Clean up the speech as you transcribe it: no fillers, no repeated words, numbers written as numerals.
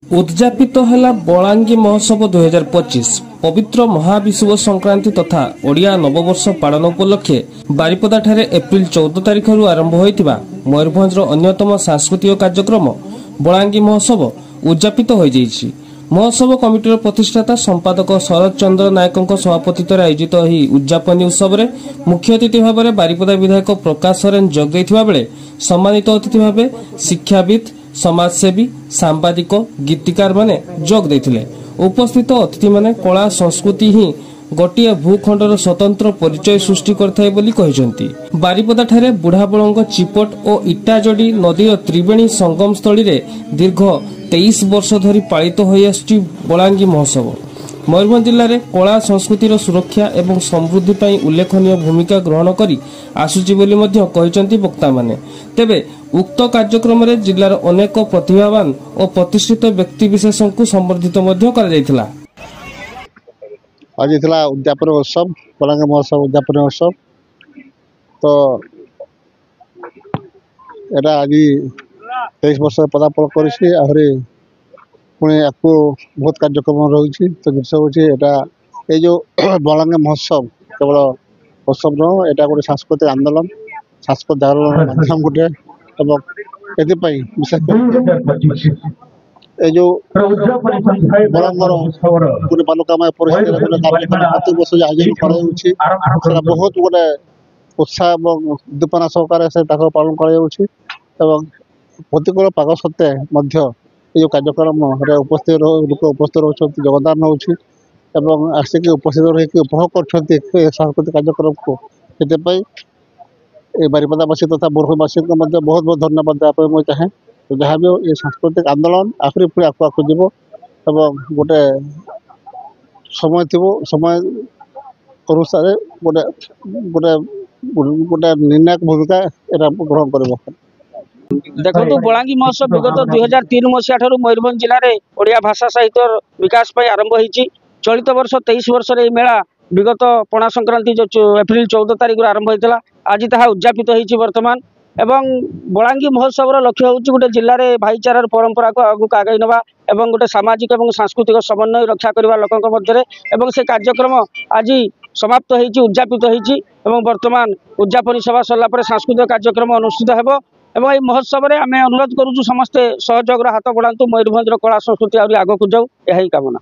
उद्यापित है बलांगी महोत्सव 2025 पवित्र महाविषुव संक्रांति तथा ओडिया नववर्ष पालन उपलक्षे बारिपदा ठारे एप्रिल 14 तारिख आरंभ होइतिबा मयूरभंजर अन्यतम सांस्कृतिक कार्यक्रम बलांगी महोत्सव उद्यापित हो जाइछि। महोत्सव कमिटीर प्रतिष्ठाता संपादक शरद चंद्र नायक सभापतित्व आयोजित उद्यापनी उत्सव में मुख्य अतिथि भाव में बारिपदा विधायक प्रकाश सोरेन जोग देथिबा बेले सम्मानित अतिथि भाव शिक्षाविद समाजसेवी सांबादिक गीतिकार माने जोग देथिले। उपस्थित अतिथि माने कला संस्कृति ही गोटे भूखंडर स्वतंत्र परिचय सृष्टि करथाय बोली कहिसंती। बारिपदा ठारे बुढ़ाबलंग चिपट और इटाजोड़ी नदीर त्रिवेणी संगम स्थली रे दीर्घ 23 वर्ष धरी पालित होई आछि बलांगी महोत्सव। मयूरभंज जिले में कला संस्कृतिर सुरक्षा एवं समृद्धि पर उल्लेखनीय भूमिका ग्रहण करी आसुची बोली मध्य कहिसंती वक्ता माने। तेबे उक्त कार्यक्रम में जिलार अनेक प्रतिभावान और प्रतिष्ठित व्यक्तिविशेष को संबर्धित मध्य करा जायतिला। आज उद्यापन उत्सव बलांगी महोत्सव उद्यापन उत्सव तो यहाँ आज 23 वर्ष पदार्पण कर पुणी आपको बहुत कार्यक्रम रही तो जिस ये जो बलांगी महोत्सव केवल उत्सव न यहाँ गोटे सांस्कृतिक आंदोलन सांस्कृतिक आंदोलन माध्यम गोटे विशेष ये जो बलांगर गोटे बालुकामय प्रति वर्ष आयोजन कर बहुत गोटे उत्साह और उद्दीपना सहकार से पालन कर प्रतिकूल पाग सत्वे ये जो कार्यक्रम उपस्थित लोक उपस्थित रोच योगदान हो आसिक उपस्थित रही उपभोग कर सांस्कृतिक कार्यक्रम को ये बारिपदावासी तथा मयूरभंजवासी को बहुत बहुत धन्यवाद देवाई मुझे चाहे तो जहाँ भी ये सांस्कृतिक आंदोलन आखिरी पुणी आगे जीव गोटे समय थी समय अनुसार गोटे गोटे गोटे निर्णायक भूमिका ग्रहण कर। देखो बलांगी महोत्सव विगत 2003 मसीहा ठारू मयूरभंज जिले में ओडिया भाषा साहित्य विकास आरंभ होती। चलित वर्ष 23 वर्ष मेला विगत पणा संक्रांति जो एप्रिल 14 तारिख आरंभ होता आज ताहा उद्यापित होती वर्तमान एवं बलांगी महोत्सव लक्ष्य हूँ गोटे जिले में भाईचारार परंपरा को आगू आगे नवा एवं गोटे सामाजिक और सांस्कृतिक समन्वय रक्षा करने लोकों मध्य एवं से कार्यक्रम आज समाप्त होती उद्यापित होती वर्तमान उद्यापनी सभा सरला सांस्कृतिक कार्यक्रम अनुष्ठित हो एवं ये महोत्सव में आम अनुरोध करुँ समस्ते सहयोग हाथ बढ़ातु मयूरभंजर कला संस्कृति आगे को जाऊ यही कामना।